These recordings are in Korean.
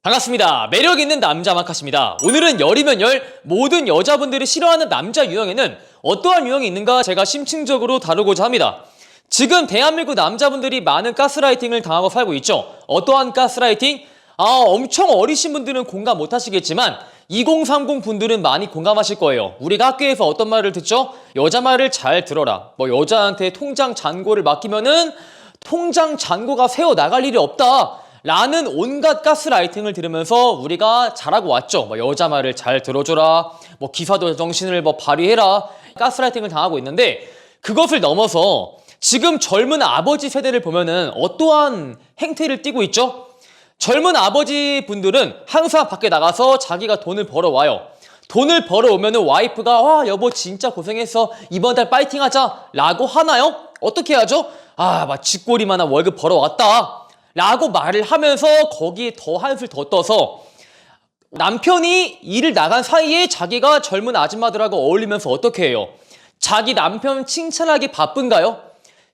반갑습니다. 매력있는 남자 마카시입니다. 오늘은 열이면 열, 모든 여자분들이 싫어하는 남자 유형에는 어떠한 유형이 있는가 제가 심층적으로 다루고자 합니다. 지금 대한민국 남자분들이 많은 가스라이팅을 당하고 살고 있죠. 어떠한 가스라이팅? 엄청 어리신 분들은 공감 못하시겠지만 2030 분들은 많이 공감하실 거예요. 우리가 학교에서 어떤 말을 듣죠? 여자 말을 잘 들어라. 여자한테 통장 잔고를 맡기면은 통장 잔고가 새어 나갈 일이 없다 라는 온갖 가스라이팅을 들으면서 우리가 자라고 왔죠. 여자 말을 잘 들어줘라, 기사도 정신을 발휘해라, 가스라이팅을 당하고 있는데, 그것을 넘어서 지금 젊은 아버지 세대를 보면은 어떠한 행태를 띠고 있죠? 젊은 아버지 분들은 항상 밖에 나가서 자기가 돈을 벌어와요. 돈을 벌어오면은 와이프가 와 여보 진짜 고생했어, 이번 달 파이팅 하자 라고 하나요? 어떻게 하죠? 쥐꼬리만한 월급 벌어왔다 라고 말을 하면서 거기에 더 한술 더 떠서 남편이 일을 나간 사이에 자기가 젊은 아줌마들하고 어울리면서 어떻게 해요? 자기 남편 칭찬하기 바쁜가요?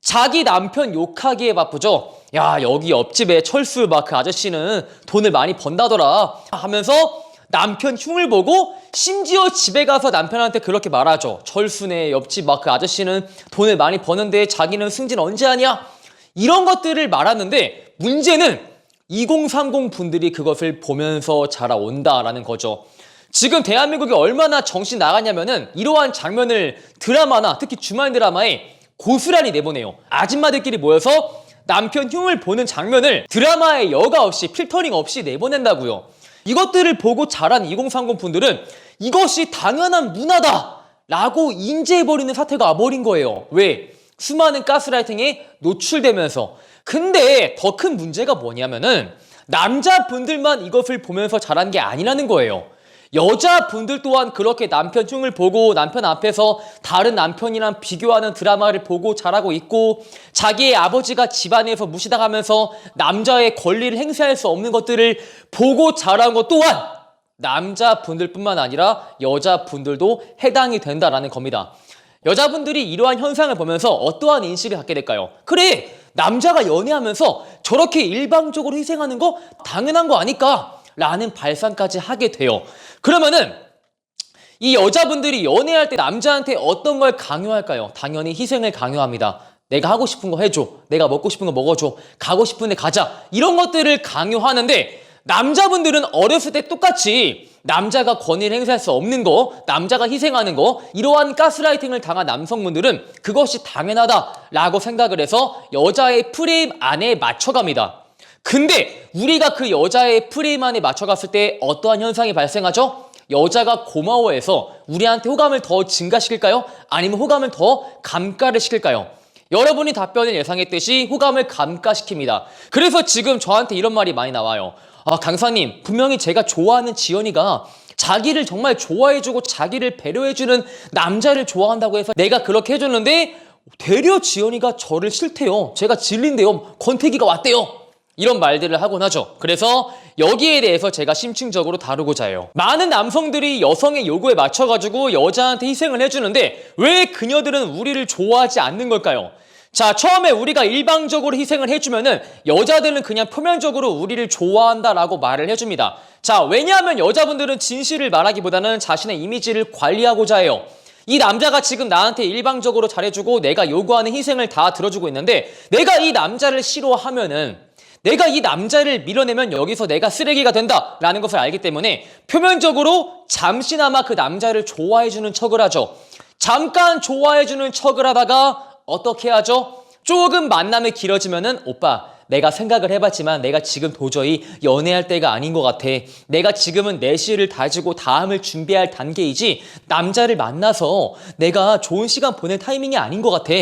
자기 남편 욕하기에 바쁘죠. 야, 여기 옆집에 철수 그 아저씨는 돈을 많이 번다더라 하면서 남편 흉을 보고 심지어 집에 가서 남편한테 그렇게 말하죠. 철수네 옆집 그 아저씨는 돈을 많이 버는데 자기는 승진 언제 하냐? 이런 것들을 말하는데 문제는 2030 분들이 그것을 보면서 자라온다라는 거죠. 지금 대한민국이 얼마나 정신 나갔냐면은 이러한 장면을 드라마나 특히 주말 드라마에 고스란히 내보내요. 아줌마들끼리 모여서 남편 흉을 보는 장면을 드라마에 여과 없이 필터링 없이 내보낸다고요. 이것들을 보고 자란 2030 분들은 이것이 당연한 문화다 라고 인지해버리는 사태가 와버린 거예요. 왜? 수많은 가스라이팅에 노출되면서. 근데 더 큰 문제가 뭐냐면은 남자분들만 이것을 보면서 자란 게 아니라는 거예요. 여자분들 또한 그렇게 남편 흉을 보고 남편 앞에서 다른 남편이랑 비교하는 드라마를 보고 자라고 있고, 자기의 아버지가 집안에서 무시당하면서 남자의 권리를 행사할 수 없는 것들을 보고 자란 것 또한 남자분들뿐만 아니라 여자분들도 해당이 된다라는 겁니다. 여자분들이 이러한 현상을 보면서 어떠한 인식을 갖게 될까요? 그래, 남자가 연애하면서 저렇게 일방적으로 희생하는 거 당연한 거 아닐까? 라는 발상까지 하게 돼요. 그러면은 이 여자분들이 연애할 때 남자한테 어떤 걸 강요할까요? 당연히 희생을 강요합니다. 내가 하고 싶은 거 해줘, 내가 먹고 싶은 거 먹어줘, 가고 싶은 데 가자, 이런 것들을 강요하는데, 남자분들은 어렸을 때 똑같이 남자가 권위를 행사할 수 없는 거, 남자가 희생하는 거, 이러한 가스라이팅을 당한 남성분들은 그것이 당연하다라고 생각을 해서 여자의 프레임 안에 맞춰갑니다. 근데 우리가 그 여자의 프레임 안에 맞춰갔을 때 어떠한 현상이 발생하죠? 여자가 고마워해서 우리한테 호감을 더 증가시킬까요? 아니면 호감을 더 감가를 시킬까요? 여러분이 답변을 예상했듯이 호감을 감가시킵니다. 그래서 지금 저한테 이런 말이 많이 나와요. 강사님, 분명히 제가 좋아하는 지연이가 자기를 정말 좋아해주고 자기를 배려해주는 남자를 좋아한다고 해서 내가 그렇게 해줬는데 되려 지연이가 저를 싫대요. 제가 질린대요. 권태기가 왔대요. 이런 말들을 하곤 하죠. 그래서 여기에 대해서 제가 심층적으로 다루고자 해요. 많은 남성들이 여성의 요구에 맞춰가지고 여자한테 희생을 해주는데 왜 그녀들은 우리를 좋아하지 않는 걸까요? 자, 처음에 우리가 일방적으로 희생을 해주면은 여자들은 그냥 표면적으로 우리를 좋아한다라고 말을 해줍니다. 자, 왜냐하면 여자분들은 진실을 말하기보다는 자신의 이미지를 관리하고자 해요. 이 남자가 지금 나한테 일방적으로 잘해주고 내가 요구하는 희생을 다 들어주고 있는데, 내가 이 남자를 싫어하면은, 내가 이 남자를 밀어내면 여기서 내가 쓰레기가 된다라는 것을 알기 때문에 표면적으로 잠시나마 그 남자를 좋아해주는 척을 하죠. 잠깐 좋아해주는 척을 하다가 어떻게 하죠? 조금 만남이 길어지면은 오빠, 내가 생각을 해봤지만 내가 지금 도저히 연애할 때가 아닌 것 같아. 내가 지금은 내실을 다지고 다음을 준비할 단계이지 남자를 만나서 내가 좋은 시간 보낼 타이밍이 아닌 것 같아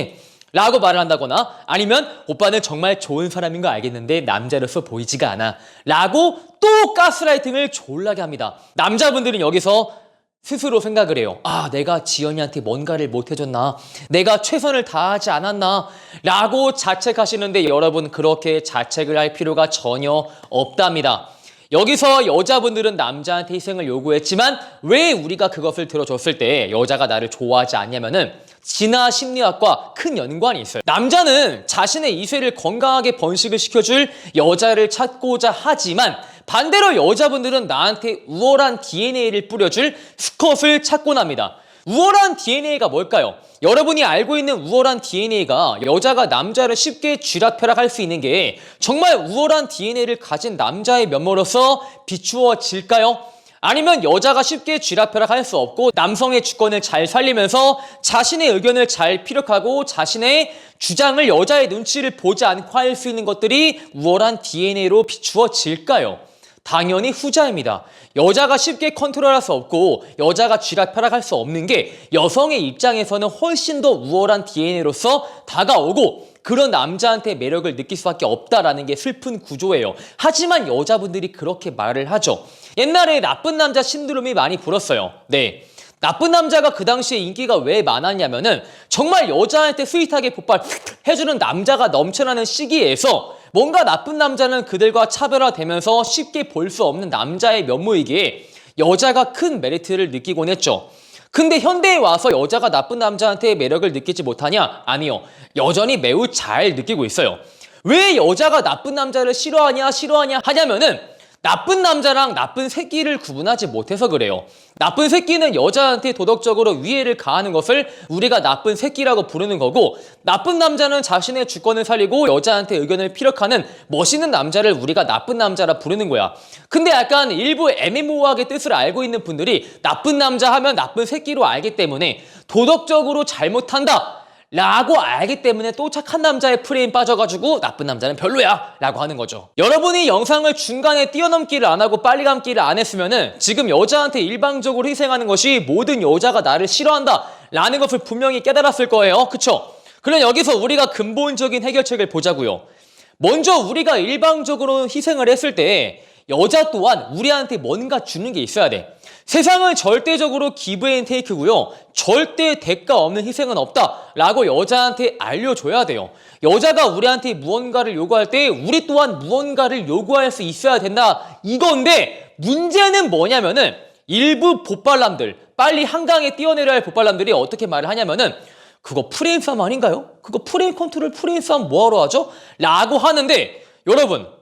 라고 말을 한다거나, 아니면 오빠는 정말 좋은 사람인 거 알겠는데 남자로서 보이지가 않아 라고 또 가스라이팅을 졸라게 합니다. 남자분들은 여기서 스스로 생각을 해요. 내가 지연이한테 뭔가를 못 해줬나? 내가 최선을 다하지 않았나? 라고 자책하시는데 여러분, 그렇게 자책을 할 필요가 전혀 없답니다. 여기서 여자분들은 남자한테 희생을 요구했지만 왜 우리가 그것을 들어줬을 때 여자가 나를 좋아하지 않냐면은 진화 심리학과 큰 연관이 있어요. 남자는 자신의 이세를 건강하게 번식을 시켜줄 여자를 찾고자 하지만 반대로 여자분들은 나한테 우월한 DNA를 뿌려줄 수컷을 찾곤 합니다. 우월한 DNA가 뭘까요? 여러분이 알고 있는 우월한 DNA가 여자가 남자를 쉽게 쥐락펴락할 수 있는 게 정말 우월한 DNA를 가진 남자의 면모로서 비추어질까요? 아니면 여자가 쉽게 쥐락펴락할 수 없고 남성의 주권을 잘 살리면서 자신의 의견을 잘 피력하고 자신의 주장을 여자의 눈치를 보지 않고 할 수 있는 것들이 우월한 DNA로 비추어질까요? 당연히 후자입니다. 여자가 쉽게 컨트롤할 수 없고 여자가 쥐락펴락할 수 없는 게 여성의 입장에서는 훨씬 더 우월한 DNA로서 다가오고 그런 남자한테 매력을 느낄 수밖에 없다라는 게 슬픈 구조예요. 하지만 여자분들이 그렇게 말을 하죠. 옛날에 나쁜 남자 신드롬이 많이 불었어요. 네. 나쁜 남자가 그 당시에 인기가 왜 많았냐면은 정말 여자한테 스윗하게 폭발해주는 남자가 넘쳐나는 시기에서 뭔가 나쁜 남자는 그들과 차별화되면서 쉽게 볼 수 없는 남자의 면모이기에 여자가 큰 메리트를 느끼곤 했죠. 근데 현대에 와서 여자가 나쁜 남자한테 매력을 느끼지 못하냐? 아니요. 여전히 매우 잘 느끼고 있어요. 왜 여자가 나쁜 남자를 싫어하냐 하냐면은 나쁜 남자랑 나쁜 새끼를 구분하지 못해서 그래요. 나쁜 새끼는 여자한테 도덕적으로 위해를 가하는 것을 우리가 나쁜 새끼라고 부르는 거고 나쁜 남자는 자신의 주권을 살리고 여자한테 의견을 피력하는 멋있는 남자를 우리가 나쁜 남자라 부르는 거야. 근데 약간 일부 애매모호하게 뜻을 알고 있는 분들이 나쁜 남자 하면 나쁜 새끼로 알기 때문에 도덕적으로 잘못한다 라고 알기 때문에 또 착한 남자의 프레임 빠져가지고 나쁜 남자는 별로야 라고 하는 거죠. 여러분이 영상을 중간에 뛰어넘기를 안 하고 빨리 감기를 안 했으면은 지금 여자한테 일방적으로 희생하는 것이 모든 여자가 나를 싫어한다 라는 것을 분명히 깨달았을 거예요. 그쵸? 그럼 여기서 우리가 근본적인 해결책을 보자고요. 먼저 우리가 일방적으로 희생을 했을 때 여자 또한 우리한테 뭔가 주는 게 있어야 돼. 세상은 절대적으로 기브 앤 테이크고요. 절대 대가 없는 희생은 없다라고 여자한테 알려줘야 돼요. 여자가 우리한테 무언가를 요구할 때 우리 또한 무언가를 요구할 수 있어야 된다 이건데 문제는 뭐냐면은 일부 보빨남들 빨리 한강에 뛰어내려야 할 보빨남들이 어떻게 말을 하냐면은 그거 프레임 싸움 아닌가요? 그거 프레임 컨트롤 프레임 싸움 뭐하러 하죠? 라고 하는데 여러분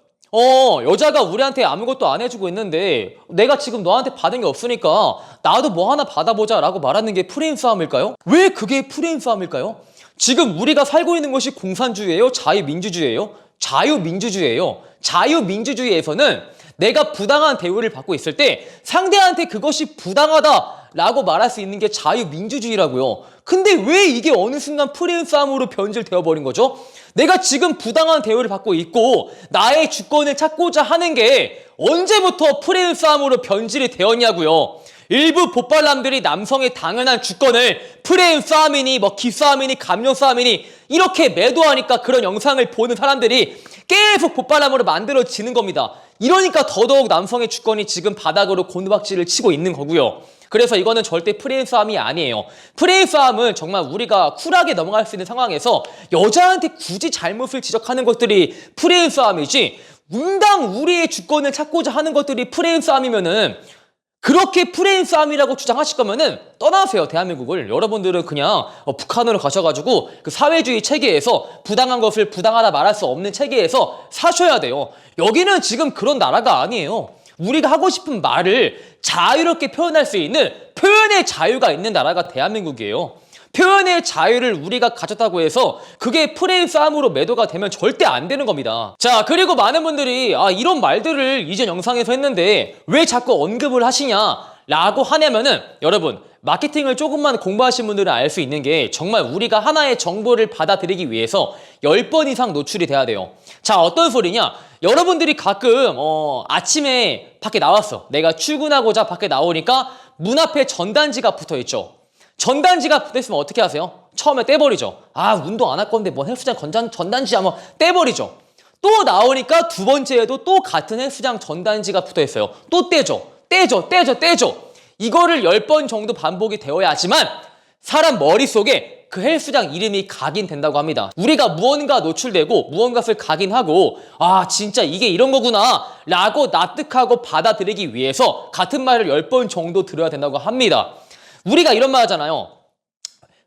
여자가 우리한테 아무것도 안 해주고 있는데 내가 지금 너한테 받은 게 없으니까 나도 뭐 하나 받아보자 라고 말하는 게 프레임 싸움일까요? 왜 그게 프레임 싸움일까요? 지금 우리가 살고 있는 것이 공산주의예요? 자유민주주의예요? 자유민주주의예요. 자유민주주의에서는 내가 부당한 대우를 받고 있을 때 상대한테 그것이 부당하다라고 말할 수 있는 게 자유민주주의라고요. 근데 왜 이게 어느 순간 프레임 싸움으로 변질되어 버린 거죠? 내가 지금 부당한 대우를 받고 있고 나의 주권을 찾고자 하는 게 언제부터 프레임 싸움으로 변질이 되었냐고요. 일부 보빨남들이 남성의 당연한 주권을 프레임 싸움이니 뭐 기싸움이니 감정 싸움이니 이렇게 매도하니까 그런 영상을 보는 사람들이 계속 보빨남으로 만들어지는 겁니다. 이러니까 더더욱 남성의 주권이 지금 바닥으로 곤두박질을 치고 있는 거고요. 그래서 이거는 절대 프레임 싸움이 아니에요. 프레임 싸움은 정말 우리가 쿨하게 넘어갈 수 있는 상황에서 여자한테 굳이 잘못을 지적하는 것들이 프레임 싸움이지 응당 우리의 주권을 찾고자 하는 것들이 프레임 싸움이면은 그렇게 프레임 싸움이라고 주장하실 거면은 떠나세요, 대한민국을. 여러분들은 그냥 북한으로 가셔가지고 그 사회주의 체계에서 부당한 것을 부당하다 말할 수 없는 체계에서 사셔야 돼요. 여기는 지금 그런 나라가 아니에요. 우리가 하고 싶은 말을 자유롭게 표현할 수 있는 표현의 자유가 있는 나라가 대한민국이에요. 표현의 자유를 우리가 가졌다고 해서 그게 프레임 싸움으로 매도가 되면 절대 안 되는 겁니다. 자, 그리고 많은 분들이 이런 말들을 이전 영상에서 했는데 왜 자꾸 언급을 하시냐 라고 하냐면은 여러분 마케팅을 조금만 공부하신 분들은 알 수 있는 게 정말 우리가 하나의 정보를 받아들이기 위해서 10번 이상 노출이 돼야 돼요. 자, 어떤 소리냐? 여러분들이 가끔 아침에 밖에 나왔어. 내가 출근하고자 밖에 나오니까 문 앞에 전단지가 붙어있죠. 전단지가 붙어있으면 어떻게 하세요? 처음에 떼버리죠. 운동 안 할 건데 뭐 헬스장 전단지 한번 떼버리죠. 또 나오니까 두 번째에도 또 같은 헬스장 전단지가 붙어있어요. 또 떼죠. 이거를 10번 정도 반복이 되어야지만 사람 머릿속에 그 헬스장 이름이 각인된다고 합니다. 우리가 무언가 노출되고 무언가를 각인하고 진짜 이게 이런 거구나 라고 납득하고 받아들이기 위해서 같은 말을 10번 정도 들어야 된다고 합니다. 우리가 이런 말 하잖아요.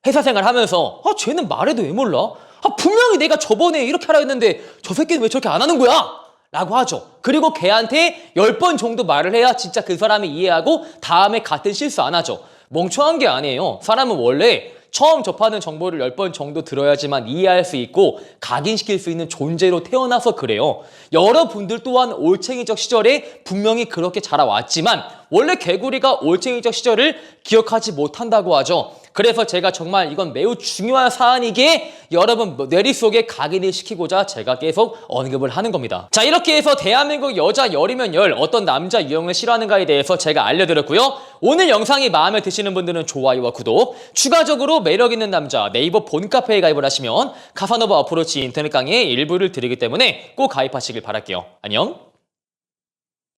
회사 생활하면서 쟤는 말해도 왜 몰라? 분명히 내가 저번에 이렇게 하라 했는데 저 새끼는 왜 저렇게 안 하는 거야? 라고 하죠. 그리고 걔한테 10번 정도 말을 해야 진짜 그 사람이 이해하고 다음에 같은 실수 안 하죠. 멍청한 게 아니에요. 사람은 원래 처음 접하는 정보를 10번 정도 들어야지만 이해할 수 있고 각인시킬 수 있는 존재로 태어나서 그래요. 여러분들 또한 올챙이적 시절에 분명히 그렇게 자라왔지만 원래 개구리가 올챙이적 시절을 기억하지 못한다고 하죠. 그래서 제가 정말 이건 매우 중요한 사안이기에 여러분 뇌리 속에 각인을 시키고자 제가 계속 언급을 하는 겁니다. 자, 이렇게 해서 대한민국 여자 열이면 열 어떤 남자 유형을 싫어하는가에 대해서 제가 알려드렸고요. 오늘 영상이 마음에 드시는 분들은 좋아요와 구독, 추가적으로 매력있는 남자 네이버 본카페에 가입을 하시면 카사노바 어프로치 인터넷 강의의 일부를 드리기 때문에 꼭 가입하시길 바랄게요. 안녕.